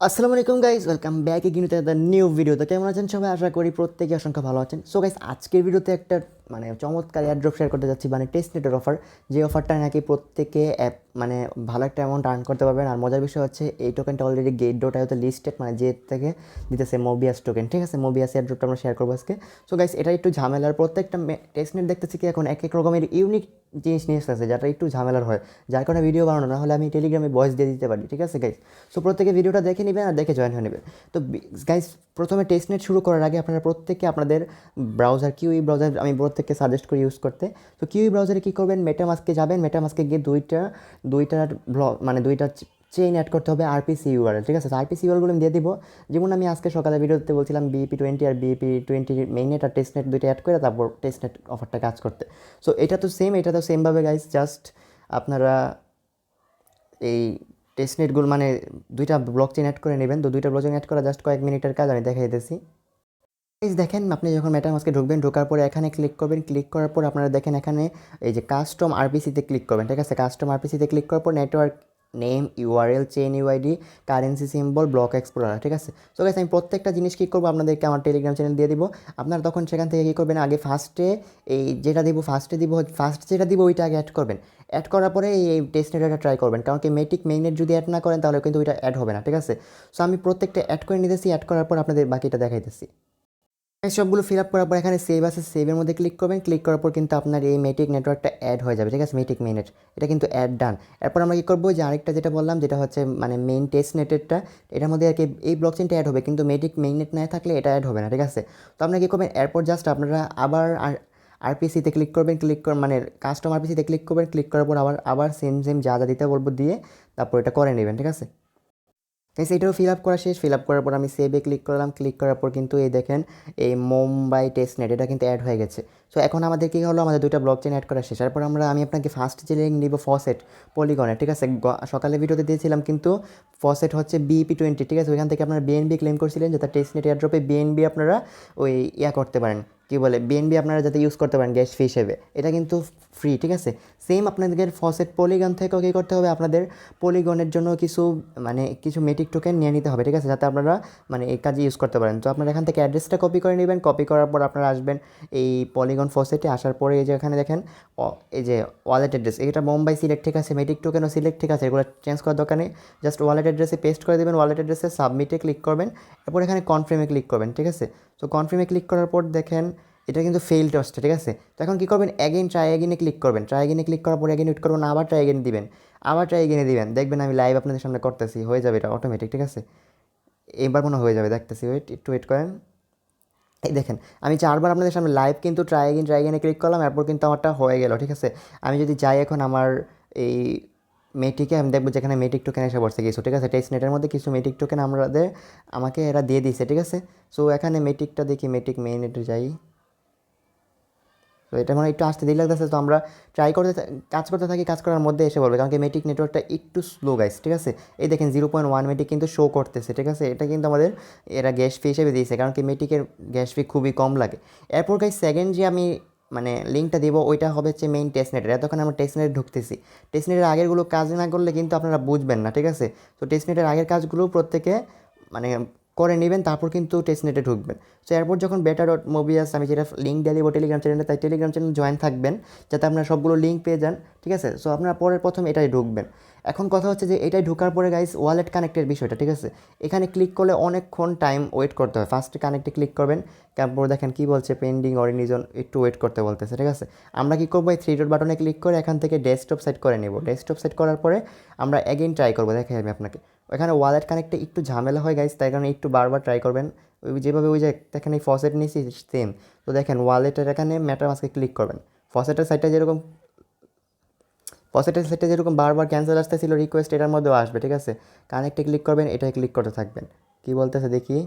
আসসালামু আলাইকুম guys, welcome back again with the new video. তো কেমন আছেন সবাই? আশা করি প্রত্যেকে অসংখ্য ভালো আছেন। সো গাইস, আজকের ভিডিওতে একটা চমৎকার এয়ারড্রপ শেয়ার করতে যাচ্ছি, টেস্টনেটের অফার। যে অফারটা নাকি প্রত্যেকে ভালো একটা অ্যামাউন্ট আর্ন করতে পারবেন। আর মজার বিষয় হচ্ছে এই টোকেনটা অলরেডি গেট ডট আইওতে লিস্টেড, যে থেকে দিতেছে মোবিয়াস টোকেন। ঠিক আছে, মোবিয়াস এয়ারড্রপটা আমরা শেয়ার করবো আজকে। সো গাইস, এটা একটু ঝামেলার। প্রত্যেকটা টেস্টনেট দেখতেছি কি এখন এক এক রকমের ইউনিক জিনিস নিয়ে এসেছে, যেটা একটু ঝামেলার হয়, যার কারণে ভিডিও বানানো না হলে আমি টেলিগ্রামে ভয়েস দিয়ে দিতে পারি। ঠিক আছে গাইস, সো প্রত্যেকে ভিডিওটা দেখে নেবেন আর দেখে জয়েন হয়ে নেবেন। তো গাইস, প্রথমে টেস্টনেট শুরু করার আগে আপনারা প্রত্যেকে আপনাদের ব্রাউজার, কিউই ব্রাউজার আমি প্রত্যেককে সাজেস্ট করি ইউজ করতে। তো কিউই ব্রাউজারে কী করবেন, মেটামাস্কে যাবেন। মেটামাস্কে গিয়ে দুইটা চেইন অ্যাড করতে হবে, আরপিসি ইউআরএল। ঠিক আছে, আরপিসি ইউআরএলগুলো আমি দিয়ে দিব। যেমন আমি আজকে সকালে ভিডিওতে বলছিলাম বিপি20 আর বিপি20 মেইননেট আর টেস্টনেট দুইটা অ্যাড করে তারপর টেস্টনেট অফারটা কাজ করতে। সো এটা তো সেমভাবে গাইস, জাস্ট আপনারা এই টেস্টনেটগুলো দুইটা ব্লক চেইন অ্যাড করে নেবেন। তো দুইটা ব্লক চেইন অ্যাড করা জাস্ট কয়েক মিনিটের কাজ, আমি দেখাই দিতেছি। দেখেন, আপনি যখন মেটামাস্কে ঢুকবেন, ঢোকার পরে এখানে ক্লিক করবেন। ক্লিক করার পর আপনারা দেখেন এখানে এই যে কাস্টম আরপিসিতে ক্লিক করবেন। ঠিক আছে, কাস্টম আরপিসিতে ক্লিক করার পর network name, URL, chain UID, currency symbol, block explorer. ঠিক আছে, সো গাইস, আমি প্রত্যেকটা জিনিস কী করবো আপনাদেরকে আমার টেলিগ্রাম চ্যানেল দিয়ে দিব। আপনারা তখন সেখান থেকে কী করবেন, আগে ফার্স্টে যেটা দিব ওইটা আগে অ্যাড করবেন। অ্যাড করার পরে এই টেস্টনেটটা ট্রাই করবেন, কারণ কি মেইননেট যদি অ্যাড না করেন তাহলে কিন্তু ওইটা অ্যাড হবে না। ঠিক আছে, সো আমি প্রত্যেকটা অ্যাড করে নিতেছি। অ্যাড করার পর আপনাদের বাকিটা দেখাইতেছি। সবগুলো ফিল আপ করার পর এখানে সেভ আছে, সেভের মধ্যে ক্লিক করবেন। ক্লিক করার পর কিন্তু আপনার এই মেটিক নেটওয়ার্কটা অ্যাড হয়ে যাবে। ঠিক আছে, মেটিক মেইনেট এটা কিন্তু অ্যাড ডান। এরপর আমরা কী করবো, যে আরেকটা যেটা বললাম, যেটা হচ্ছে মেইন টেস্ট নেটেরটা, এটার মধ্যে আর কি এই ব্লক চেইনটা অ্যাড হবে, কিন্তু মেটিক মেইনেট না থাকলে এটা অ্যাড হবে না। ঠিক আছে, তো আপনারা কী করবেন, এরপর জাস্ট আপনারা আবার আরপিসিতে ক্লিক করবেন। কাস্টম আরপিসিতে ক্লিক করবেন। ক্লিক করার পর আবার সেম যা যা দিতে বলবো দিয়ে তারপর এটা করে নেবেন। ঠিক আছে, গাইস, এটাও ফিল আপ করা শেষ। ফিল আপ করার পর আমি সেভে ক্লিক করলাম। ক্লিক করার পর কিন্তু এই দেখেন এই মুম্বাই টেস্টনেট এটা কিন্তু অ্যাড হয়ে গেছে। সো এখন আমাদের কী হলো, আমাদের দুইটা ব্লক চেইন অ্যাড করা শেষ। তারপর আমি আপনাকে ফার্স্ট যে লিঙ্ক নিব ফসেট পলিগনে। ঠিক আছে, সকালে ভিডিওতে দিয়েছিলাম কিন্তু ফসেট হচ্ছে বিপি20। ঠিক আছে, ওইখান থেকে আপনারা বিএনবি ক্লেম করছিলেন, যাতে টেস্টনেট এয়ারড্রপে বিএনবি আপনারা ওই করতে পারেন, কী বলে, বিএনবি আপনারা যাতে ইউজ করতে পারেন গ্যাস ফি হিসেবে। এটা কিন্তু ফ্রি। ঠিক আছে, সেম আপনাদের ফসেট পলিগন থেকেও কী করতে হবে, আপনাদের পলিগনের জন্য কিছু মেটিক টোকেন নিয়ে নিতে হবে। ঠিক আছে, যাতে আপনারা এই কাজে ইউজ করতে পারেন। তো আপনারা এখান থেকে অ্যাড্রেসটা কপি করে নেবেন। কপি করার পর আপনারা আসবেন এই পলিগন ফসেটে। আসার পরে এই যে এখানে দেখেন এই যে ওয়ালেট অ্যাড্রেস, এটা মুম্বাই সিলেক্ট। ঠিক আছে, মেটিক টোকেনও সিলেক্ট। ঠিক আছে, এগুলো চেঞ্জ করার দরকার নেই। জাস্ট ওয়ালেট অ্যাড্রেসে পেস্ট করে দেবেন। ওয়ালেট অ্যাড্রেসে সাবমিটে ক্লিক করবেন। এরপর এখানে কনফার্মে ক্লিক করবেন। ঠিক আছে, তো কনফার্মে ক্লিক করার পর দেখেন এটা কিন্তু ফেইলড আসছে। ঠিক আছে, তো এখন কী করবেন, ট্রাই অ্যাগেনে ক্লিক করবেন। ট্রাই অ্যাগেনে ক্লিক করার পর অ্যাগেন ওয়েট করবেন, আবার ট্রাই অ্যাগেন দিবেন। আবার ট্রাই অ্যাগেনে দিবেন। দেখবেন আমি লাইভ আপনাদের সামনে করতেছি, হয়ে যাবে এটা অটোমেটিক। ঠিক আছে, এবার মনে হয়ে যাবে, দেখতেছি। একটু ওয়েট করেন। এই দেখেন আমি 4বার আপনাদের সামনে লাইভ কিন্তু ট্রাই অ্যাগেনে ক্লিক করলাম, এরপর কিন্তু আমারটা হয়ে গেল। ঠিক আছে, আমি যদি যাই এখন আমার এই মেটিকে, আমি দেখবো যেখানে মেটিক টোকেন এসে পড়ছে কিছু। ঠিক আছে, টেস্টনেটের মধ্যে কিছু মেটিক টোকেন আমাকে এরা দিয়ে দিয়েছে। ঠিক আছে, সো এখানে মেটিকটা দেখি, মেটিক মেইনেটে যাই। তো এটা একটু আসতে দেরি লাগতেছে। তো আমরা কাজ করতে থাকি, কাজ করার মধ্যে এসে বলবে, কারণ কি মেটিক নেটওয়ার্কটা একটু স্লো গাইস। ঠিক আছে, এই দেখেন 0.1 মেটিক কিন্তু শো করতেছে। ঠিক আছে, এটা কিন্তু আমাদের এরা গ্যাস ফি হিসেবে দিয়েছে, কারণ কি মেটিকের গ্যাস ফি খুবই কম লাগে। এরপর গাইস সেকেন্ড যে আমি লিঙ্কটা দিব ওইটা হবে হচ্ছে মেইন টেস্টনেটের। এতক্ষণ আমরা টেস্টনেটে ঢুকতেছি। টেস্টনেটের আগেরগুলো কাজ না করলে কিন্তু আপনারা বুঝবেন না। ঠিক আছে, তো টেস্টনেটের আগের কাজগুলো প্রত্যেকে মানে করে নেবেন, তারপর কিন্তু টেস্টনেটে ঢুকবেন। সো এরপর যখন বেটা ডট মোবিয়াস আমি যেটা লিঙ্ক দিয়ে দেবো টেলিগ্রাম চ্যানেলে, তাই টেলিগ্রাম চ্যানেল জয়েন থাকবেন যাতে আপনারা সবগুলো লিঙ্ক পেয়ে যান। ঠিক আছে, সো আপনারা প্রথম এটাই ঢুকবেন। এখন কথা হচ্ছে যে এটাই ঢোকার পরে গাইস ওয়ালেট কানেক্টের বিষয়টা। ঠিক আছে, এখানে ক্লিক করলে অনেকক্ষণ টাইম ওয়েট করতে হয়। ফার্স্টে কানেক্টে ক্লিক করবেন, তারপর দেখেন কী বলছে, পেন্ডিং অরিজিন, একটু ওয়েট করতে বলতেছে। ঠিক আছে, আমরা কী করবো, এই 3 ডট বাটনে ক্লিক করে এখান থেকে ডেস্কটপ সেট করে নেব। ডেস্কটপ সেট করার পরে আমরা অ্যাগেন ট্রাই করবো। দেখে আমি আপনাকে এখানে ওয়ালেট কানেক্টে একটু ঝামেলা হয় গাইস, তাই কারণে একটু বারবার ট্রাই করবেন। যেভাবে ওই যে দেখেন এই ফসেট নিয়েছি সেম। তো দেখেন ওয়ালেটের এখানে মেটামাস্কে ক্লিক করবেন। ফসেটের সাইটটা যেরকম বারবার ক্যান্সেল আসতেছিল রিকোয়েস্ট, এটার মধ্যেও আসবে। ঠিক আছে, কানেক্টে ক্লিক করবেন, এটাই ক্লিক করতে থাকবেন। কী বলতেছে দেখি,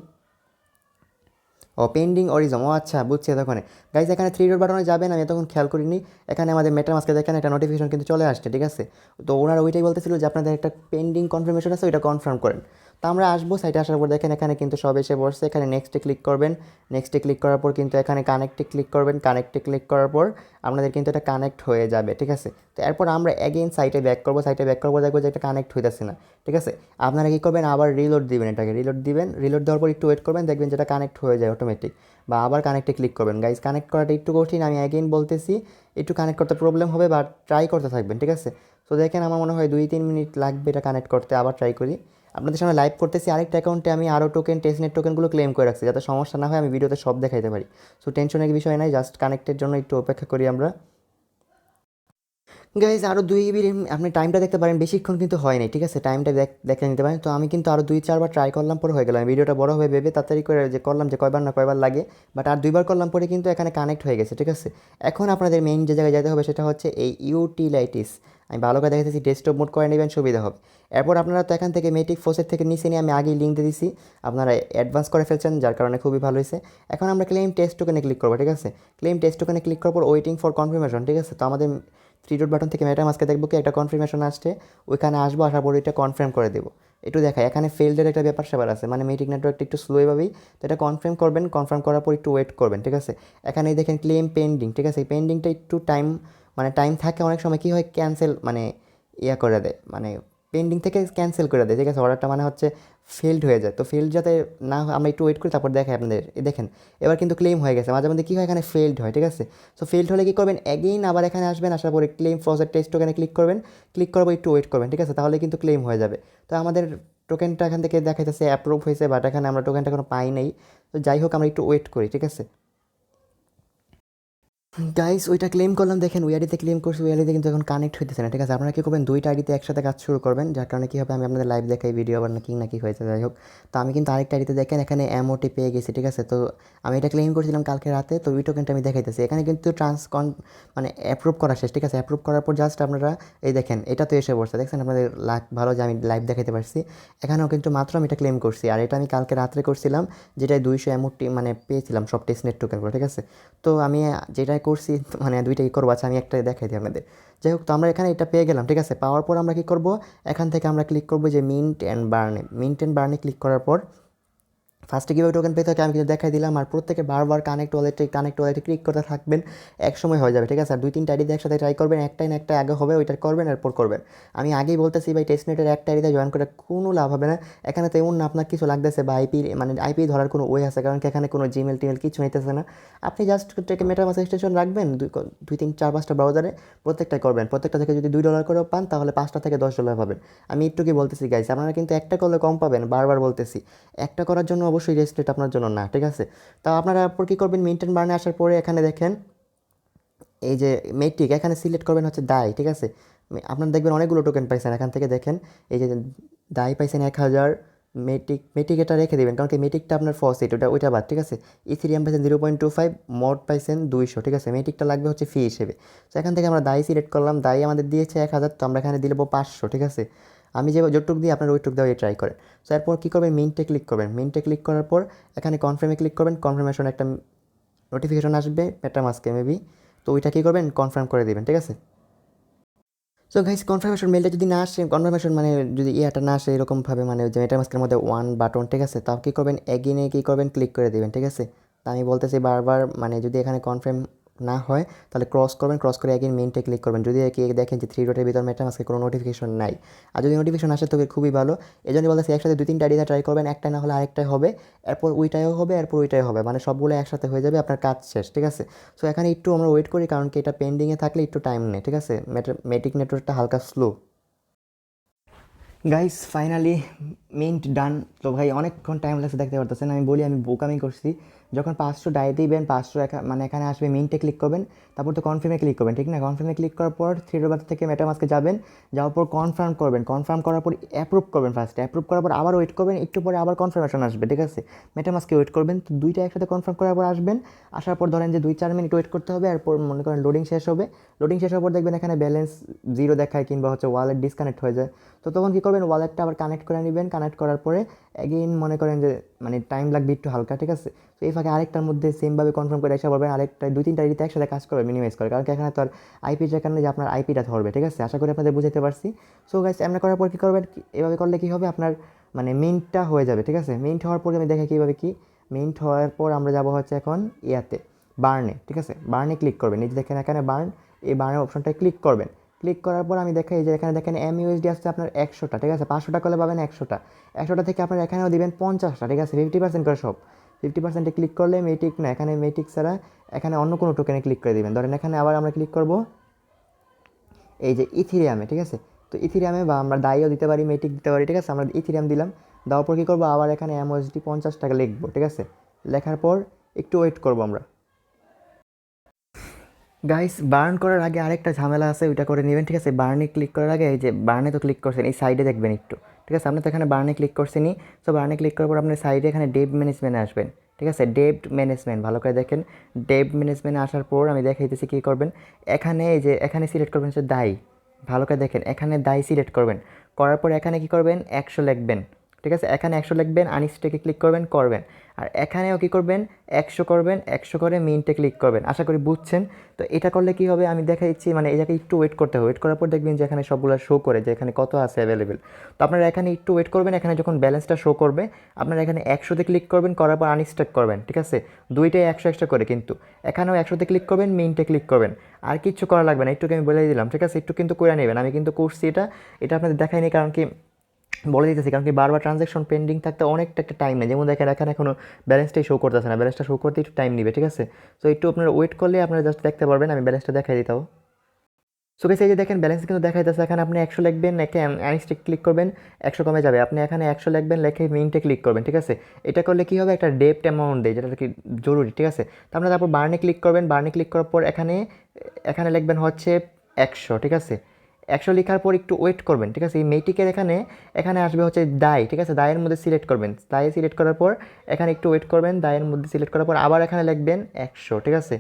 পেন্ডিং অরিজম, আচ্ছা বুঝছি। তখন গাইজ এখানে 3 ডট বাটনে যাবেন, আমি তখন খেয়াল করিনি। এখানে আমাদের মেটামাস্কে দেখেন একটা নোটিফিকেশন কিন্তু চলে আসছে। ঠিক আছে, তো ওনারা ওইটাই বলতেছিল যে আপনাদের একটা পেন্ডিং কনফার্মেশন আছে, ওইটা কনফার্ম করেন। তো আমরা আসবো, সাইটে আসার পর দেখেন এখানে কিন্তু সব এসে বসছে। এখানে নেক্সটে ক্লিক করবেন, নেক্সটে ক্লিক করার পর কিন্তু এখানে কানেক্টে ক্লিক করবেন, কানেক্টে ক্লিক করার পর আপনাদের কিন্তু এটা কানেক্ট হয়ে যাবে, ঠিক আছে। তো এরপর আমরা অ্যাগেইন সাইটে ব্যাক করবো, সাইটে ব্যাক করবো, দেখবো যে এটা কানেক্ট হইতেছে না, ঠিক আছে। আপনারা কী করবেন, আবার রিলোড দিবেন, এটাকে রিলোড দিবেন, রিলোড দেওয়ার পর একটু ওয়েট করবেন, দেখবেন যেটা কানেক্ট হয়ে যায় অটোমেটিক। বা আবার কানেক্টে ক্লিক করবেন। গাইজ কানেক্ট করাটা একটু কঠিন, আমি অ্যাগেইন বলতেছি, একটু কানেক্ট করতে প্রবলেম হবে, বা ট্রাই করতে থাকবেন, ঠিক আছে। তো দেখেন আমার মনে হয় 2-3 মিনিট লাগবে এটা কানেক্ট করতে। আবার ট্রাই করি, আপনাদের সামনে লাইভ করতেছি। আরেকটা অ্যাকাউন্টে আমি আরও টোকেন, টেস্টনেট টোকেনগুলো ক্লেম করে রাখছি, যাতে সমস্যা না হয়, আমি ভিডিওতে সব দেখাইতে পারি। সো টেনশনের বিষয় নাই, জাস্ট কানেক্টের জন্য একটু অপেক্ষা করি আমরা। গাইজ আরও 2 মিনিট আপনি টাইমটা দেখতে পারেন, বেশিক্ষণ কিন্তু হয় নাই, ঠিক আছে। টাইমটা দেখে নিতে পারেন। তো আমি কিন্তু আরও 2-4 বার ট্রাই করলাম, পরে হয়ে গেলাম। ভিডিওটা বড় হবে ভেবে তাড়াতাড়ি করে যে করলাম, যে কয়বার না কয়বার লাগে, বাট আর 2বার করলাম পরে কিন্তু এখানে কানেক্ট হয়ে গেছে, ঠিক আছে। এখন আপনাদের মেইন যে জায়গায় যেতে হবে সেটা হচ্ছে এই ইউটিলাইটিস। আমি ভালো করে দেখাচ্ছি, ডেস্কটপ মোড করে নেবেন, সুবিধা হবে। এরপর আপনারা তো এখান থেকে মেটিক ফোসেট থেকে নিচে নিয়ে আমি আগেই লিঙ্ক দিয়ে দিছি, আপনারা অ্যাডভান্স করে ফেলছেন, যার কারণে খুবই ভালো হয়েছে। এখন আমরা ক্লেম টেস্ট টোকেনে ক্লিক করবো, ঠিক আছে। ক্লেম টেস্ট টোকেনে ক্লিক করার পর ওয়েটিং ফর কনফার্মেশন, ঠিক আছে। তো আমাদের 3 ডট বাটন থেকে মেটামাস্কে দেখবো কি একটা কনফার্মেশন আসছে, ওইখানে আসবো, আসার পর এটা কনফার্ম করে দেবো। একটু দেখায় এখানে ফেল্ডের একটা ব্যাপার স্যাপার আছে, মানে মেটিক নেটওয়ার্কটা একটু স্লোভাবেই। তো এটা কনফার্ম করবেন, কনফার্ম করার পর একটু ওয়েট করবেন, ঠিক আছে। এখানে দেখেন ক্লেম পেন্ডিং, ঠিক আছে। এই পেন্ডিংটা একটু টাইম, মানে টাইম থাকে, অনেক সময় কী হয় ক্যান্সেল, মানে করে দেয়, মানে পেন্ডিং থেকে ক্যান্সেল করে দেয়, ঠিক আছে। অর্ডারটা মানে হচ্ছে ফেল্ড হয়ে যায়। তো ফেল্ড যাতে না হয়, আমরা একটু ওয়েট করি, তারপর দেখাই আপনাদের। দেখেন এবার কিন্তু ক্লেম হয়ে গেছে। মাঝে মধ্যে কী হয় এখানে ফেল্ড হয়, ঠিক আছে। সো ফেল্ড হলে কী করবেন, অ্যাগেইন আবার এখানে আসবেন, আসার পরে ক্লেম ফর টেস্ট টোকেনে ক্লিক করবেন, ক্লিক করার পর একটু ওয়েট করবেন, ঠিক আছে। তাহলে কিন্তু ক্লেম হয়ে যাবে। তো আমাদের টোকেনটা এখান থেকে দেখাইতেছে অ্যাপ্রুভ হয়েছে, বাট এখানে আমরা টোকেনটা কোনো পাই নাই। তো যাই হোক, আমরা একটু ওয়েট করি, ঠিক আছে। গাইস ওইটা ক্লেম করলাম, দেখেন ওই আইডিতে ক্লেম করছি, ওই আইডিতে কিন্তু এখন কানেক্ট হইতেছে না, ঠিক আছে। আপনারা কী করবেন, 2টা আইডিতে একসাথে কাজ শুরু করবেন, যার কারণে কী হবে, আমি আপনাদের লাইভ দেখাই ভিডিও আবার না কি হয়েছে, যাই হোক। তো আমি কিন্তু আরেকটা আইডিতে দেখেন এখানে অ্যামোটি পেয়ে গেছি, ঠিক আছে। তো আমি এটা ক্লেম করছিলাম কালকে রাতে, তো ওই টোকেনটা আমি দেখাইতেছি এখানে কিন্তু মানে অ্যাপ্রুভ করা শেষ, ঠিক আছে। অ্যাপ্রুভ করার পর জাস্ট আপনারা এই দেখেন এটা তো এসে পড়ছে, দেখছেন। আপনাদের লাখ ভালো যে আমি লাইভ দেখাইতে পারছি। এখানেও কিন্তু মাত্র আমি এটা ক্লেম করছি, আর এটা আমি কালকে রাত্রে করছিলাম, যেটাই 200 অ্যামোটি মানে পেয়েছিলাম সব টেস্টনেট টোকেনগুলো, ঠিক আছে। তো আমি যেটাই করছি, মানে 2টাই করবো। আচ্ছা আমি একটা দেখাই দিই আপনাদের। যাই হোক, তো আমরা এখানে এটা পেয়ে গেলাম, ঠিক আছে। পাওয়ার পর আমরা কী করবো, এখান থেকে আমরা ক্লিক করবো যে মিন্ট অ্যান্ড বার্নে। মিন্ট অ্যান্ড বার্নে ক্লিক করার পর ফার্স্টে কীভাবে টোকেন পেতে হয় আমি কিন্তু দেখাই দিলাম। আর প্রত্যেকে বারবার কানেক্ট ওয়ালেটে ক্লিক করতে থাকবেন, এক সময় হয়ে যাবে, ঠিক আছে। আর 2-3টা আইডিতে একসাথে ট্রাই করবেন, একটাই না একটা আগে হবে, ওইটা করবেন, এরপর করবেন। আমি আগেই বলতেছি ভাই, টেস্টনেটের একটা আইডিতে জয়েন করে কোনো লাভ হবে না। এখানে তো এমন না আপনার কিছু লাগতেছে, বা আইপি মানে আইপি ধরার কোনো ওয়ে আছে, কারণ কি এখানে কোনো জিমেল টিমেল কিছু নিতেছে না। আপনি জাস্ট মেটামাস্ক এক্সটেনশন রাখবেন, 2-3-4-5টা ব্রাউজারে, প্রত্যেকটা করবেন। প্রত্যেকটা থেকে যদি $2 করেও পান, তাহলে 5টা থেকে $10 পাবেন। আমি একটু কি বলতেছি গাইস, আপনারা কিন্তু একটা করলে কম পাবেন, বারবার বলতেছি। একটা করার জন্য অবশ্যই রেস্ট্রেট আপনার জন্য না, ঠিক আছে। তা আপনারা এরপর কী করবেন, মেইনটেন বার্নে আসার পরে এখানে দেখেন এই যে মেট্রিক, এখানে সিলেক্ট করবেন হচ্ছে দায়, ঠিক আছে। আপনার দেখবেন অনেকগুলো টোকেন পাইছেন, এখান থেকে দেখেন এই যে দায় পাইছেন 1000। মেট্রিক এটা রেখে দেবেন, কারণ কি মেট্রিকটা আপনার ফসিট, ওইটা বাদ, ঠিক আছে। ইথিরিয়াম পাইছেন 0.25, মোড পাইছেন 200, ঠিক আছে। মেট্রিকটা লাগবে হচ্ছে ফি হিসেবে। তো এখান থেকে আমরা দায় সিলেক্ট করলাম, দায় আমাদের দিয়েছে 1000, তো আমরা এখানে দিলেবো 500, ঠিক আছে। আমি যে যতটুক দিই আপনার ওইটুক দেওয়া ট্রাই করেন। সো এরপর কী করবেন, মিন্টে ক্লিক করবেন। মিন্টে ক্লিক করার পর এখানে কনফার্মে ক্লিক করবেন। কনফার্মেশন একটা নোটিফিকেশন আসবে মেটামাস্কে মেবি, তো ওইটা কী করবেন, কনফার্ম করে দেবেন, ঠিক আছে। সো গাইস কনফার্মেশন মেলটা যদি না আসে, কনফার্মেশন মানে যদি ইয়াটা না আসে এরকমভাবে, মানে যে মেটামাস্কের মধ্যে 1 বাটন, ঠিক আছে, তাও কী করবেন, এগিনে কী করবেন, ক্লিক করে দেবেন, ঠিক আছে। তা আমি বলতেছি বারবার, মানে যদি এখানে কনফার্ম না হয় তাহলে ক্রস করবেন, ক্রস করে এগিন মেইনটে ক্লিক করবেন। যদি কি দেখেন যে 3 ডটের ভিতর মেটামাস্কে কোনো নোটিফিকেশন নাই, আর যদি নোটিফিকেশন আসে তবে খুবই ভালো। এই জন্য বলতেছি একসাথে 2-3টা আইডিতে ট্রাই করবেন, একটা না হলে আরেকটাই হবে, এরপর ওইটাও হবে, এরপর ওইটাই হবে, মানে সবগুলো একসাথে হয়ে যাবে, আপনার কাজ শেষ, ঠিক আছে। সো এখানে একটু আমরা ওয়েট করি, কারণ কি এটা পেন্ডিংয়ে থাকলে একটু টাইম নেয়, ঠিক আছে। মেটিক নেটওয়ার্কটা হালকা স্লো। গাইস ফাইনালি মিন্ট ডান। তো ভাই অনেকক্ষণ টাইম লাগছে, দেখতে পারতেছেন। আমি বলি আমি বোকামি করছি। যখন 500 ডাই দিবেন, 500 মানে এখানে আসবে, মিন্টে ক্লিক করবেন, তারপর তো কনফার্মে ক্লিক করবেন, ঠিক না। কনফার্মে ক্লিক করার পর 3 ডট থেকে মেটামাস্কে যাবেন, যাওয়ার পর কনফার্ম করবেন। কনফার্ম করার পর অ্যাপ্রুভ করবেন, ফার্স্টে অ্যাপ্রুভ করার পর আবার ওয়েট করবেন, একটু পরে আবার কনফার্মেশন আসবে, ঠিক আছে। মেটামাস্কে ওয়েট করবেন, তো দুইটা একসাথে কনফার্ম করার পর আসবেন। আসার পর ধরেন যে 2-4 মিনিট ওয়েট করতে হবে, এরপর মনে করেন লোডিং শেষ হবে। লোডিং শেষ হওয়ার পর দেখবেন এখানে ব্যালেন্স 0 দেখায়, কিংবা হচ্ছে ওয়ালেট ডিসকানেক্ট হয়ে যায়। তো তখন কী করবেন, ওয়ালেটটা আবার কানেক্ট করে নেবেন। কানেক্ট করার পরে অ্যাগেইন মনে করেন যে মানে টাইম লাগবে একটু হালকা, ঠিক আছে। তো এই ফাঁকে আরেকটার মধ্যে সেমভাবে কনফার্ম করে এসে বলবেন, আরেকটা 2-3টা আইডিতে একসাথে কাজ করবে, মিনিমাইজ করে, কারণ এখানে তো আর আইপি যেখানে যে আপনার আইপিটা ধরবে, ঠিক আছে। আশা করি আপনাদের বুঝতে পারছি। সো গাইস এমন করার পর কী করবেন, এভাবে করলে কী হবে, আপনার মানে মিন্টটা হয়ে যাবে, ঠিক আছে। মিন্ট হওয়ার পরে আমি দেখাই কীভাবে কি। মিন্ট হওয়ার পর আমরা যাব হচ্ছে এখন ইয়াতে বার্নে, ঠিক আছে। বার্নে ক্লিক করবেন, এই যে দেখেন এখানে বার্ন, এই বার্নের অপশনটায় ক্লিক করবেন। ক্লিক করার পর আমি দেখাই যে এখানে দেখেন MUSD আসছে আপনার 100টা, ঠিক আছে। 500টা করলে পাবেন 100টা, 100টা থেকে আপনার এখানেও দিবেন 50টা, ঠিক আছে। 50% করে সব, 50%-এ ক্লিক করলে মেটিক না, এখানে মেটিক ছাড়া এখানে অন্য কোনো টোকেনে ক্লিক করে দিবেন। ধরেন এখানে আবার আমরা ক্লিক করব এই যে ইথিরিয়ামে, ঠিক আছে। তো ইথিরিয়ামে বা আমরা দাইও দিতে পারি, মেটিক দিতে পারি, ঠিক আছে। আমরা ইথিরিয়াম দিলাম, দেওয়ার পর কী করবো, আবার এখানে MUSD 50 টাকা লিখবো, ঠিক আছে। লেখার পর একটু ওয়েট করবো আমরা। গাইস বার্ন করার আগে আরেকটা ঝামেলা আছে, ওইটা করে নেবেন, ঠিক আছে। বার্নে ক্লিক করার আগে এই যে বার্নে তো ক্লিক করছেন, এই সাইডে দেখবেন একটু, ঠিক আছে। আপনি তো এখানে বার্নে ক্লিক করছেনই, সো বার্নে ক্লিক করার পর আপনার সাইডে এখানে ডেট ম্যানেজমেন্টে আসবেন, ঠিক আছে। ডেট ম্যানেজমেন্ট ভালো করে দেখেন। ডেট ম্যানেজমেন্টে আসার পর আমি দেখাইতেছি কী করবেন। এখানে এই যে এখানে সিলেক্ট করবেন হচ্ছে দায়, ভালো করে দেখেন এখানে দায় সিলেক্ট করবেন। করার পর এখানে কী করবেন, 100 লিখবেন, ঠিক আছে। এখানে 100 লিখবেন, আনস্টেকে ক্লিক করবেন করবেন। আর এখানেও কী করবেন, 100 করবেন, 100 করে মিন্টে ক্লিক করবেন। আশা করি বুঝছেন। তো এটা করলে কী হবে আমি দেখা দিচ্ছি, মানে এই জায়গায় একটু ওয়েট করতে হবে। ওয়েট করার পর দেখবেন যে এখানে সবগুলো শো করে যে এখানে কত আছে অ্যাভেলেবেল। তো আপনারা এখানে একটু ওয়েট করবেন, এখানে যখন ব্যালেন্সটা শো করবে আপনারা এখানে 100তে ক্লিক করবেন, করার পর আনস্টেক করবেন, ঠিক আছে। দুইটাই 100 করে, কিন্তু এখানেও 100তে ক্লিক করবেন, মিন্টে ক্লিক করবেন। আর কিচ্ছু করা লাগবে না, একটু আমি বলে দিলাম, ঠিক আছে। একটু কিন্তু করে নেবেন, আমি কিন্তু করছি এটা, এটা আপনাদের দেখাইনি কারণ কি বলে দিতেছি, কারণ কি বারবার ট্রানজ্যাকশন পেন্ডিং থাকতে অনেকটা একটা টাইম নেয়। যেমন দেখেন এখানে এখনও ব্যালেন্সটাই শো করতেছে না, ব্যালেন্সটা শো করতে একটু টাইম নেবে, ঠিক আছে। সো একটু আপনারা ওয়েট করলে আপনারা জাস্ট দেখতে পারবেন। আমি ব্যালেন্সটা দেখাই দিতাম। সো গাইস এই যে দেখেন ব্যালেন্স কিন্তু দেখা যাচ্ছে। এখানে আপনি 100 লিখবেন, একে অ্যানিস্টিক ক্লিক করবেন, 100 কমে যাবে। আপনি এখানে 100 লিখবেন, লেখে মিন্টে ক্লিক করবেন, ঠিক আছে। এটা করলে কী হবে, একটা ডেপ্ট অ্যামাউন্ট দেয়, যেটা কি জরুরি, ঠিক আছে। তো আপনারা তারপর বার্নে ক্লিক করবেন, বার্নে ক্লিক করার পর এখানে এখানে লিখবেন হচ্ছে 100, ঠিক আছে। 100 লেখার পর একটু ওয়েট করবেন, ঠিক আছে। এই মেটিকের এখানে এখানে আসবে হচ্ছে দায়, ঠিক আছে। দায়ের মধ্যে সিলেক্ট করবেন, দায়ে সিলেক্ট করার পর এখানে একটু ওয়েট করবেন, দায়ের মধ্যে সিলেক্ট করার পর আবার এখানে লিখবেন 100, ঠিক আছে।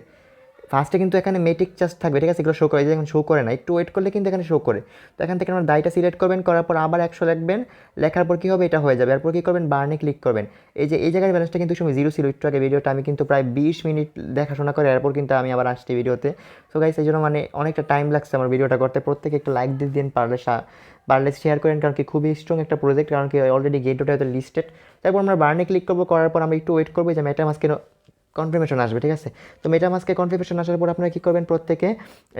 ফার্স্টে কিন্তু এখানে মেটিক চার্জ থাকবে, ঠিক আছে। এগুলো শো করে, যে এখন শো করে না, একটু ওয়েট করলে কিন্তু এখানে শো করে। তো এখান থেকে আমরা দায়টা সিলেক্ট করবেন, করার পর আবার 100 লিখবেন, লেখার পর কী হবে, এটা হয়ে যাবে। এরপর কী করবেন, বার্নে ক্লিক করবেন। এই যে এই জায়গায় ব্যালেন্সটা কিন্তু সময় 0 ছিল, একটু আগে ভিডিওটা আমি কিন্তু প্রায় 20 মিনিট দেখাশোনা করে এরপর কিন্তু আমি আবার আসছি ভিডিওতে। সো গাইস এই জন্য মানে অনেকটা টাইম লাগছে আমার ভিডিওটা করতে। প্রত্যেকে একটু লাইক দিয়ে দিন, পারলে শেয়ার করেন, কারণ কি খুবই স্ট্রং একটা প্রজেক্ট, কারণ কি অলরেডি গেটওটা হয়তো লিস্টেড। তারপর আমরা বার্নে ক্লিক করবো, করার পর আমরা একটু ওয়েট করবো যে মেটামাস্কের কনফার্মেশন আসবে, ঠিক আছে। তো মেটামাস্কে কনফার্মেশন আসার পর আপনারা কী করবেন, প্রত্যেকে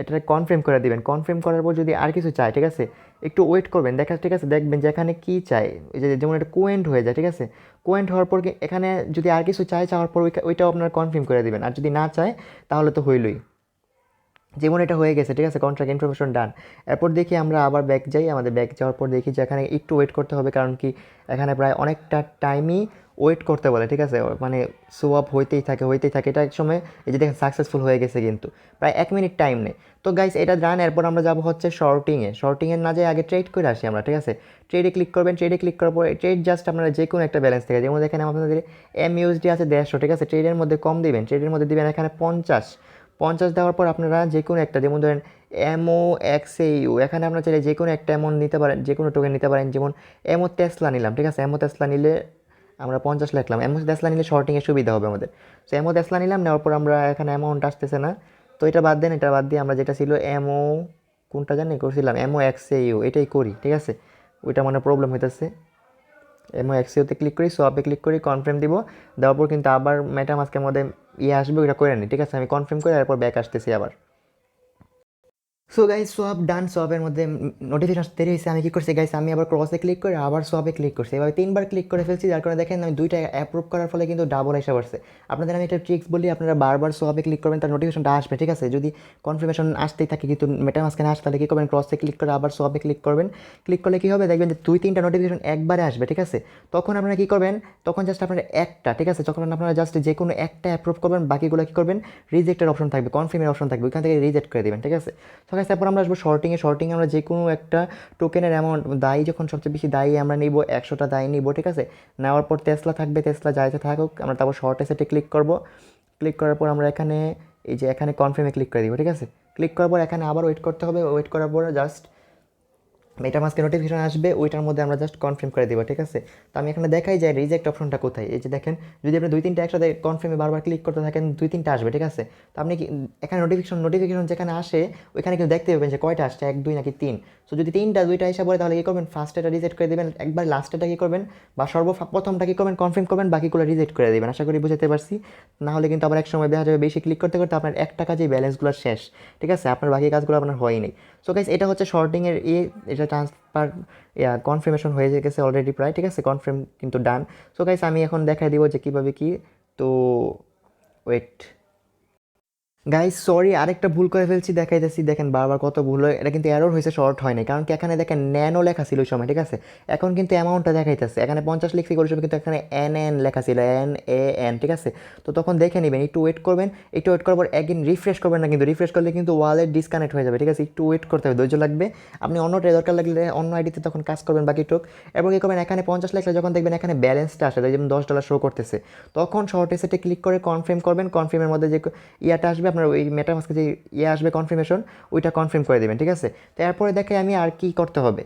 এটা কনফার্ম করে দিবেন। কনফার্ম করার পর যদি আর কিছু চায়, ঠিক আছে, একটু ওয়েট করবেন, দেখা, ঠিক আছে। দেখবেন যে এখানে কী চায়, এই যে যেমন এটা কোয়েন্ট হয়ে যায়, ঠিক আছে। কোয়েন্ট হওয়ার পর এখানে যদি আর কিছু চায়, চাওয়ার পর ওইটাও আপনারা কনফার্ম করে দিবেন। আর যদি না চায় তাহলে তো হইলই। যেমন এটা হয়ে গেছে, ঠিক আছে, কন্ট্রাক্ট ইনফরমেশন ডান। এরপর দেখি আমরা আবার ব্যাক যাই, আমাদের ব্যাক যাওয়ার পর দেখি যে এখানে একটু ওয়েট করতে হবে, কারণ কি এখানে প্রায় অনেকটা টাইমই ওয়েট করতে বলে, ঠিক আছে। মানে সোয়াপ হইতেই থাকে। এটা এক সময় এই যে দেখেন সাকসেসফুল হয়ে গেছে, কিন্তু প্রায় 1 মিনিট টাইম নেই। তো গাইস এটা ডান। এরপর আমরা যাবো হচ্ছে শর্টিংয়ে না যাই, আগে ট্রেড করে আসি আমরা, ঠিক আছে। ট্রেডে ক্লিক করবেন, ট্রেডে ক্লিক করার পর ট্রেড জাস্ট আপনারা যে কোনো একটা ব্যালেন্স থেকে, যেমন এখানে আপনাদের MUSD আছে 150, ঠিক আছে। ট্রেডের মধ্যে কম দিবেন, ট্রেডের মধ্যে দিবেন এখানে 50 দেওয়ার পর আপনারা যে কোনো একটা, যেমন ধরেন MOXAU, এখানে আপনারা চাইলে যে কোনো একটা অ্যামাউন্ট নিতে পারেন, যে কোনো টোকেন নিতে পারেন। যেমন এমো টেসলা নিলাম, ঠিক আছে। এমো টেসলা নিলে আমরা 50 লিখলাম। এমো টেসলা নিলে শর্টিংয়ে সুবিধা হবে আমাদের। সো এমো টেসলা নিলাম, নেওয়ার পর আমরা এখানে অ্যামাউন্ট আসতেছে না, তো এটা বাদ দেন। এটা বাদ দিয়ে আমরা যেটা ছিল কোনটা জানি করছিলাম, MOXAU, এটাই করি, ঠিক আছে। ওইটা মানে প্রবলেম হইতেছে। MOXAU-তে ক্লিক করি, সোয়াপে ক্লিক করি, কনফার্ম দিব। দেওয়ার পর কিন্তু আবার মেটামাস্কের মধ্যে আসবে, ওইটা করে নিই, ঠিক আছে। আমি কনফার্ম করে এরপর ব্যাক আসতেছি আবার। সো গাইস সোয়াপ ডান। সোয়াপের মধ্যে নোটিফিকেশন দেরি হয়েছে, আমি কী করছি গাইস, আমি আবার ক্রসে ক্লিক করে আবার সোয়াপে ক্লিক করছি। এবার 3বার ক্লিক করে ফেলছি, যার কারণে দেখেন আমি 2টা অ্যাপ্রুভ করার ফলে কিন্তু ডাবল এসে পড়ছে। আপনাদের আমি একটা ট্রিক্স বলি, আপনারা বারবার সোয়াপে ক্লিক করবেন, তার নোটিফিকেশনটা আসবে, ঠিক আছে। যদি কনফার্মেশন আসতেই থাকে কিন্তু মেটামাস্কে না আসে, তাহলে কী করবেন, ক্রসে ক্লিক করে আবার সোয়াপে ক্লিক করবেন। ক্লিক করলে কী হবে, দেখবেন যে 2-3টা নোটিফিকেশন একবারে আসবে, ঠিক আছে। তখন আপনারা কী করবেন, তখন জাস্ট আপনারা একটা, ঠিক আছে, তখন আপনারা জাস্ট যে কোনো একটা অ্যাপ্রুভ করবেন, বাকিগুলো কী করবেন, রিজেক্টের অপশন থাকবে, কনফার্মের অপশন থাকবে, ওইখান থেকে রিজেক্ট করে দেবেন, ঠিক আছে। তো গাইস তারপর আমরা আসবো শর্টিংয়ে আমরা যে কোনো একটা টোকেনের অ্যামাউন্ট, দায়ী যখন সবচেয়ে বেশি দায়ী আমরা নিব, 100টা দায়ী নিব, ঠিক আছে। নেওয়ার পর টেসলা থাকবে, টেসলা যাইতে থাকুক, আমরা তারপর শর্ট এসেটে ক্লিক করব। ক্লিক করার পর আমরা এখানে এই যে এখানে কনফার্মে ক্লিক করে দিব, ঠিক আছে। ক্লিক করার পর এখানে আবার ওয়েট করতে হবে, ওয়েট করার পর জাস্ট মেটামাস্কে নোটিফিকেশন আসবে, ওইটার মধ্যে আমরা জাস্ট কনফার্ম করে দেবো, ঠিক আছে। তো আমি এখানে দেখাই যায় রিজেক্ট অপশনটা কোথায়। এই যে দেখেন, যদি আপনি 2-3টা একসাথে কনফার্মে বারবার ক্লিক করতে থাকেন 2-3টা আসবে, ঠিক আছে। তো আপনি কি এখানে নোটিফিকেশন যেখানে আসে ওইখানে কিন্তু দেখতে পাবেন যে কয়টা আসছে, 1 2 নাকি 3। সো যদি 2টা এসে পড়ে তাহলে কী করবেন, ফার্স্টটা রিজেক্ট করে দেবেন, একবার লাস্টেটা কী করবেন বা সর্বপ্রথমটা কী করবেন কনফার্ম করবেন, বাকিগুলো রিজেক্ট করে দেবেন। আশা করি বুঝতে পারছি। না হলে কিন্তু আবার এক সময় দেখা যাবে বেশি ক্লিক করতে করতে আপনার একটা কাজেই ব্যালেন্সগুলো শেষ, ঠিক আছে, আপনার বাকি কাজগুলো আপনার হয়নি। সো গাইস, এটা হচ্ছে শর্টিংয়ের এটা ট্রান্সফার কনফার্মেশন হয়ে গেছে অলরেডি প্রায়, ঠিক আছে, কনফার্ম কিন্তু ডান। সো গাইস, আমি এখন দেখাই দিব যে কীভাবে কী। তো ওয়েট গাইস, সরি, আরেকটা ভুল করে ফেলছি, দেখাইতেছি, দেখেন বারবার কত ভুল হয়। এটা কিন্তু এরর হয়েছে, শর্ট হয় নাই, কারণ কি এখানে দেখেন ন্যানো লেখা ছিল ওই সময়, ঠিক আছে। এখন কিন্তু অ্যামাউন্টটা দেখাইতেছে, এখানে 50 লিখছি ওই সময় কিন্তু এখানে NN লেখা ছিল, NAN, ঠিক আছে। তো তখন দেখে নেবেন, একটু ওয়েট করবেন, একটু ওয়েট করার পর একদিন রিফ্রেশ করবেন না, কিন্তু রিফ্রেশ করলে কিন্তু ওয়ালেট ডিসকানেক্ট হয়ে যাবে, ঠিক আছে। একটু ওয়েট করতে হবে, ধৈর্য লাগবে। আপনি অন্যটা দরকার লাগলে অন্য আইডিতে তখন কাজ করবেন বাকি টুক। এরপর কী করবেন, এখানে 50 লেখলে যখন দেখবেন এখানে ব্যালেন্সটা আসে, যেমন $10 শো করতেছে, তখন শর্ট এসেটে ক্লিক করে কনফার্ম করবেন। কনফার্মের মধ্যে যে ইয়াটা আসবে আপনার ওই মেটামাস্কে যে আসবে কনফার্মেশন, ওইটা কনফার্ম করে দেবেন, ঠিক আছে। তো এরপরে দেখে আমি আর কি করতে হবে।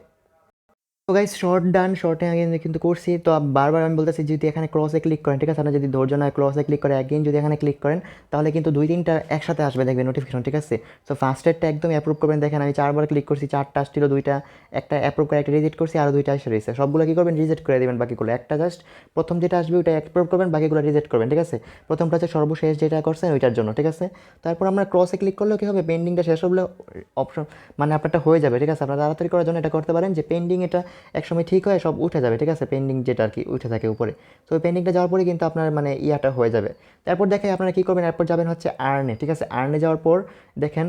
তো গাইস, শর্ট ডান, শর্টে আগে কিন্তু করছি। তো বারবার আমি বলতেছি যদি এখানে ক্রসে ক্লিক করেন, ঠিক আছে, আপনার যদি ধৈর্য নয় ক্রসে ক্লিক করে একদিন যদি এখানে ক্লিক করেন তাহলে কিন্তু 2-3টা একসাথে আসবে, দেখবেন নোটিফিকেশন, ঠিক আছে। সো ফার্স্টেরটা একদম অ্যাপ্রুভ করবেন। দেখেন আমি 4বার ক্লিক করছি, 4টা আসছিল, 2টা একটা অ্যাপ্রুভ করে একটা রিজেক্ট করছি, আরও 2টা এসে রয়েছে। সবগুলো কী করবেন, রিজেক্ট করে দেবেন বাকিগুলো। একটা জাস্ট প্রথম যেটা আসবে ওইটা অ্যাপ্রুভ করবেন, বাকিগুলো রিজেক্ট করবেন, ঠিক আছে। প্রথমটা হচ্ছে সর্বশেষ যেটা করছেন ওইটার জন্য, ঠিক আছে। তারপর আমরা ক্রসে ক্লিক করলেও কী হবে, পেন্ডিংটা শেষ হলে অপশন মানে আপনারটা হয়ে যাবে, ঠিক আছে। আপনারা তাড়াতাড়ি করার জন্য এটা করতে পারেন যে পেন্ডিং এটা একসময় ঠিক হয় সব উঠে যাবে, ঠিক আছে, পেন্ডিং যেটা আর কি উঠে থাকে উপরে। তো ওই পেন্ডিংটা যাওয়ার পরে কিন্তু আপনার মানে ইয়াটা হয়ে যাবে। তারপর দেখে আপনারা কী করবেন, এরপর যাবেন হচ্ছে আর্নে, ঠিক আছে। আর্নে যাওয়ার পর দেখেন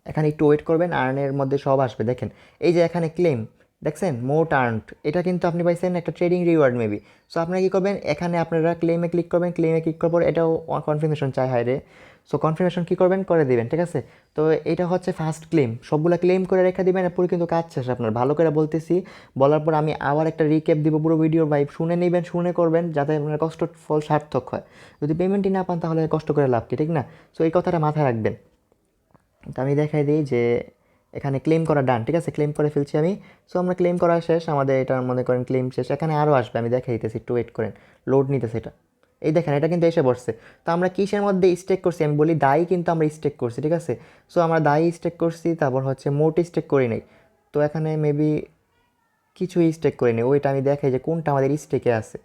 এখানে একটু ওয়েট করবেন, আর্নের মধ্যে সব আসবে। দেখেন এই যে এখানে ক্লেম দেখছেন, মোট আর্নড, এটা কিন্তু আপনি পাইছেন একটা ট্রেডিং রিওয়ার্ড মেবি। সো আপনারা কী করবেন, এখানে আপনারা ক্লেমে ক্লিক করবেন, ক্লেমে ক্লিক করার পর এটাও কনফার্মেশন চাই, হায় রে। সো কনফার্মেশন কী করবেন, করে দিবেন, ঠিক আছে। তো এটা হচ্ছে ফার্স্ট ক্লেম, সবগুলো ক্লেম করে রেখে দিবেন, এরপরে কিন্তু কাজ শেষ আপনার। ভালো করে বলতেছি, বলার পর আমি আবার একটা রিক্যাপ দিব পুরো ভিডিও, ভাই শুনে নেবেন, শুনে করবেন যাতে আপনার কষ্ট ফল সার্থক হয়। যদি পেমেন্টই না পান তাহলে কষ্ট করে লাভ কি, ঠিক না। সো এই কথাটা মাথায় রাখবেন। তো আমি দেখাই দিই যে এখানে ক্লেম করা ডান, ঠিক আছে, ক্লেম করে ফেলছি আমি। সো আমরা ক্লেম করা শেষ, আমাদের এটা মনে করেন ক্লেম শেষ। এখানে আরও আসবে, আমি দেখাই দিতেছি, একটু ওয়েট করেন, লোড নিতেছে এটা। এই দেখেন এটা কিন্তু এসে পড়ছে। তো আমরা কিসের মধ্যে স্টেক করছি, আমি বলি দায়ী কিন্তু আমরা স্টেক করছি, ঠিক আছে। সো আমরা দায়ী স্টেক করছি, তারপর হচ্ছে মোট স্টেক করি নাই। তো এখানে মেবি কিছুই স্টেক করি নাই, ওইটা আমি দেখাই যে কোনটা আমাদের স্টেকে আছে।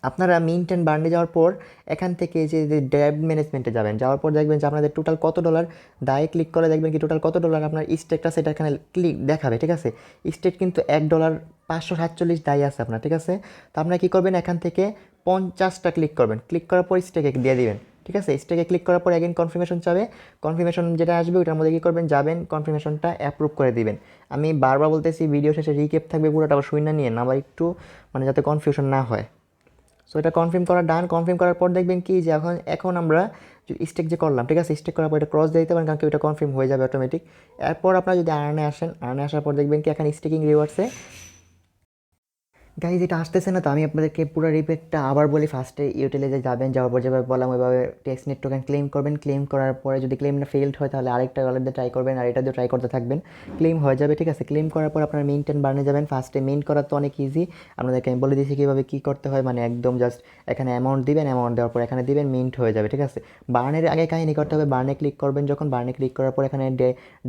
আপনারা মিন্ট অ্যান্ড বার্নে যাওয়ার পর এখান থেকে যে ডেট ম্যানেজমেন্টে যাবেন, যাওয়ার পর দেখবেন যে আপনাদের টোটাল কত ডলার, দায়ে ক্লিক করে দেখবেন কি টোটাল কত ডলার আপনার স্টেকটা সেটা এখানে ক্লিক দেখাবে, ঠিক আছে। স্টেক কিন্তু $1.547 দায়ী আছে আপনার, ঠিক আছে। তো আপনারা কী করবেন, এখান থেকে 50টা ক্লিক করবেন, ক্লিক করার পর স্টেকে দিয়ে দিবেন, ঠিক আছে। স্টেকে ক্লিক করার পর এগেন কনফার্মেশন চাবে, কনফার্মেশন যেটা আসবে ওটার মধ্যে কী করবেন, যাবেন কনফার্মেশনটা অ্যাপ্রুভ করে দিবেন। আমি বারবার বলতেছি ভিডিও শেষে রিক্যাপ থাকবে, পুরোটা আবার শুনে নিয়ে না, আবার একটু মানে যাতে কনফিউশন না হয়। সো এটা কনফার্ম করা ডান। কনফার্ম করার পর দেখবেন কি যে এখন আমরা স্টেক যে করলাম, ঠিক আছে, স্টেক করার পর এটা ক্রস দিয়ে দিতে পারেন, কারণ কি ওটা কনফার্ম হয়ে যাবে অটোমেটিক। এরপর আপনারা যদি আর্নে আসেন, আর্নে আসার পর দেখবেন কি এখানে স্টেকিং রিওয়ার্ডসে গাইজ এটা আসতেছে না। তো আমি আপনাদেরকে পুরো রিপেটটা আবার বলি। ফার্স্টে ইউটিলাইজে যাবেন, যাওয়ার পর যেভাবে বললাম ওইভাবে টেক্সনেট টোকেন ক্লেম করবেন। ক্লেম করার পরে যদি ক্লেমটা ফেইল্ড হয় তাহলে আরেকটা ওয়ালেট দিয়ে ট্রাই করবেন, আর এটা দিয়ে ট্রাই করতে থাকবেন, ক্লেম হয়ে যাবে, ঠিক আছে। ক্লেম করার পর আপনার মিন্ট অ্যান্ড বার্নে যাবেন। ফার্স্টে মিন্ট করা তো অনেক ইজি, আপনাদেরকে আমি বলে দিয়েছি কীভাবে কী করতে হয়, মানে একদম জাস্ট এখানে অ্যামাউন্ট দিবেন, অ্যামাউন্ট দেওয়ার পর এখানে দিবেন, মিন্ট হয়ে যাবে, ঠিক আছে। বার্নের আগে কাহিনী করতে হবে, বার্নে ক্লিক করবেন, যখন বার্নে ক্লিক করার পর এখানে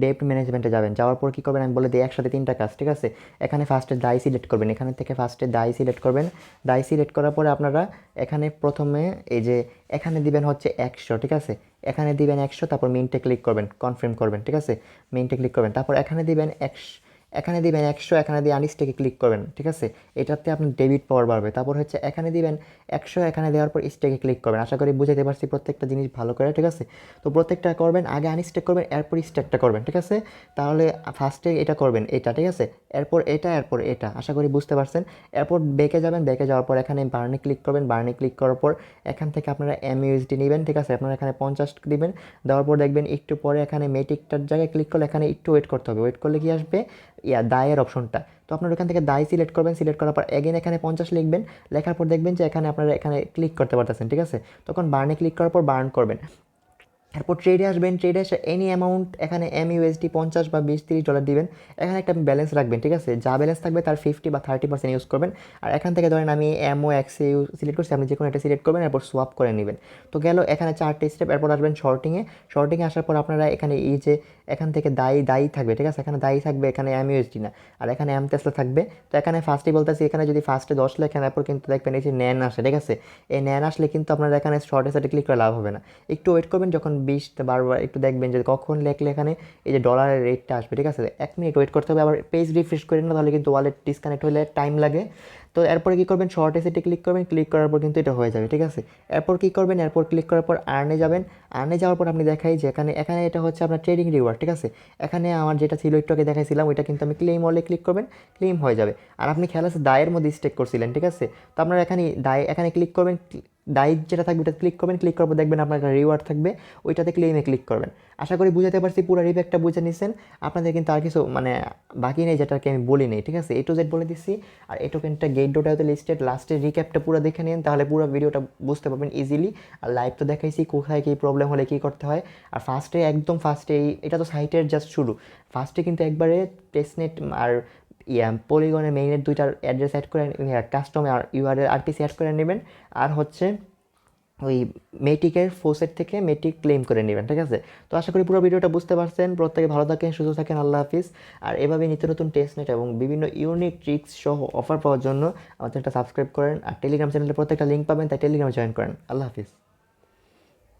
ডেট ম্যানেজমেন্টে যাবেন, যাওয়ার পর কী করবেন আমি বলে দিই একসাথে 3টা কাজ, ঠিক আছে। এখানে ফার্স্টে দায় সিলেক্ট করবেন, এখানে থেকে ফার্স্টে দায় সিলেক্ট করবেন। দায় সিলেক্ট করার পরে আপনারা এখানে প্রথমে এই যে এখানে দিবেন হচ্ছে 100, ঠিক আছে। এখানে দিবেন 100, তারপর মিন্টে ক্লিক করবেন, কনফার্ম করবেন, ঠিক আছে। মিন্টে ক্লিক করবেন, তারপর এখানে দিবেন 100, এখানে দিয়ে আনস্টেকে ক্লিক করবেন, ঠিক আছে। এটাতে আপনার ডেবিট পাওয়ার বাড়বে। তারপর হচ্ছে এখানে দিবেন 100, এখানে দেওয়ার পর স্টেকে ক্লিক করবেন। আশা করি বুঝাতে পারছি প্রত্যেকটা জিনিস ভালো করে, ঠিক আছে। তো প্রত্যেকটা করবেন, আগে আনস্টেক করবেন, এরপর স্টেকটা করবেন, ঠিক আছে। তাহলে ফার্স্টে এটা করবেন, এটা, ঠিক আছে, এরপর এটা, আশা করি বুঝতে পারছেন। এরপর বেঁকে যাবেন, বেঁকে যাওয়ার পর এখানে বার্নে ক্লিক করবেন, বার্নে ক্লিক করার পর এখান থেকে আপনারা MUSD নেবেন, ঠিক আছে। আপনারা এখানে 50 দিবেন, দেওয়ার পর দেখবেন একটু পরে এখানে মেটিকটার জায়গায় ক্লিক করলে এখানে একটু ওয়েট করতে হবে। ওয়েট করলে কি আসবে, দায়ের অপশনটা। তো আপনারা এখান থেকে দায় সিলেক্ট করবেন, সিলেক্ট করার পর এগেন এখানে 50 লিখবেন, লেখার পর দেখবেন যে এখানে আপনারা এখানে ক্লিক করতে পারতেছেন, ঠিক আছে। তখন বার্নে ক্লিক করার পর বার্ন করবেন। এরপর ট্রেডে আসবেন, ট্রেডে এসে এনি অ্যামাউন্ট এখানে MUSD 50 বা 20-30 ডলার দিবেন। এখানে একটা ব্যালেন্স রাখবেন, ঠিক আছে? যা ব্যালেন্স থাকবে তার 50 বা 30% ইউজ করবেন। আর এখান থেকে ধরেন আমি MOXA সিলেক্ট করছি, আপনি যে কোনো একটা সিলেক্ট করবেন, এরপর সোয়াপ করে নেবেন। তো গেল এখানে 4টে স্টেপ। এরপর আসবেন শর্টিংয়ে। শর্টিংয়ে আসার পর আপনারা এখানে এই যে এখান থেকে দায়ী থাকবে, ঠিক আছে? এখানে দায়ী থাকবে, এখানে MUSD না, আর এখানে টেসলা থাকবে। তো এখানে ফার্স্টে বলতেছি, এখানে যদি ফার্স্টে 10 লেখেন, এরপর কিন্তু দেখবেন এই যে ন্যান আসে, ঠিক আছে? এই ন্যান আসলে কিন্তু আপনার এখানে শর্টে সাইডে ক্লিক করে লাভ হবে না। একটু ওয়েট করবেন, যখন 20 বারবার একটু দেখবেন যে কখন লেখলে এখানে এই যে ডলারের রেটটা আসবে, ঠিক আছে? 1 মিনিট ওয়েট করতে হবে। আবার পেজ রিফ্রেশ করেন না, তাহলে কিন্তু ওয়ালেট ডিসকানেক্ট হলে টাইম লাগে। তো এরপরে কী করবেন, শর্ট এসেটে ক্লিক করবেন, ক্লিক করার পর কিন্তু এটা হয়ে যাবে, ঠিক আছে? এরপর কী করবেন, এরপর ক্লিক করার পর আর্নে যাবেন। আর্নে যাওয়ার পর আপনি দেখাই যে এখানে এখানে এটা হচ্ছে আপনার ট্রেডিং রিওয়ার্ড, ঠিক আছে? এখানে আমার যেটা ছিল একটু আগে দেখাইছিলাম, ওইটা কিন্তু আমি ক্লেম অলে ক্লিক করবেন, ক্লেম হয়ে যাবে। আর আপনি খেয়াল আছে দায়ের মধ্যে স্টেক করছিলেন, ঠিক আছে? তো আপনার এখানে এখানে ক্লিক করবেন, ডাইট যেটা থাকবে ওটা ক্লিক করবেন, ক্লিক করার পর দেখবেন আপনার একটা রিওয়ার্ড থাকবে, ওইটাতে ক্লেমে ক্লিক করবেন। আশা করি বুঝাতে পারছি, পুরো রিব্যাকটা বুঝে নিছেন। আপনাদের কিন্তু আর কিছু মানে বাকি নেই, যেটাকে আমি বলি নেই, ঠিক আছে? A to Z বলে দিচ্ছি। আর এই টোকেনটা গেট ডট আইওতে লিস্টেড, লাস্টের রিক্যাপটা পুরো দেখে নিন, তাহলে পুরো ভিডিওটা বুঝতে পারবেন ইজিলি। আর লাইভ তো দেখাইছি কোথায় কী প্রবলেম হলে কী করতে হয়। আর ফার্স্টে একদম ফার্স্টে এটা তো সাইটের জাস্ট শুরু, ফার্স্টে কিন্তু একবারে টেস্টনেট আর পলিগনের মেইনের দুইটার অ্যাড্রেস অ্যাড করে, কাস্টম আর URL RPC অ্যাড করে নেবেন। আর হচ্ছে ওই মেটিকের ফোসেট থেকে মেটিক ক্লেম করে নেবেন, ঠিক আছে? তো আশা করি পুরো ভিডিওটা বুঝতে পারছেন। প্রত্যেকে ভালো থাকেন, সুস্থ থাকেন, আল্লাহ হাফিজ। আর এভাবে নিত্য নতুন টেস্টনেট এবং বিভিন্ন ইউনিক ট্রিক্স সহ অফার পাওয়ার জন্য আমার চ্যানেলটা সাবস্ক্রাইব করেন। আর টেলিগ্রাম চ্যানেলে প্রত্যেকটা লিঙ্ক পাবেন, তাই টেলিগ্রামে জয়েন করেন। আল্লাহ হাফিজ।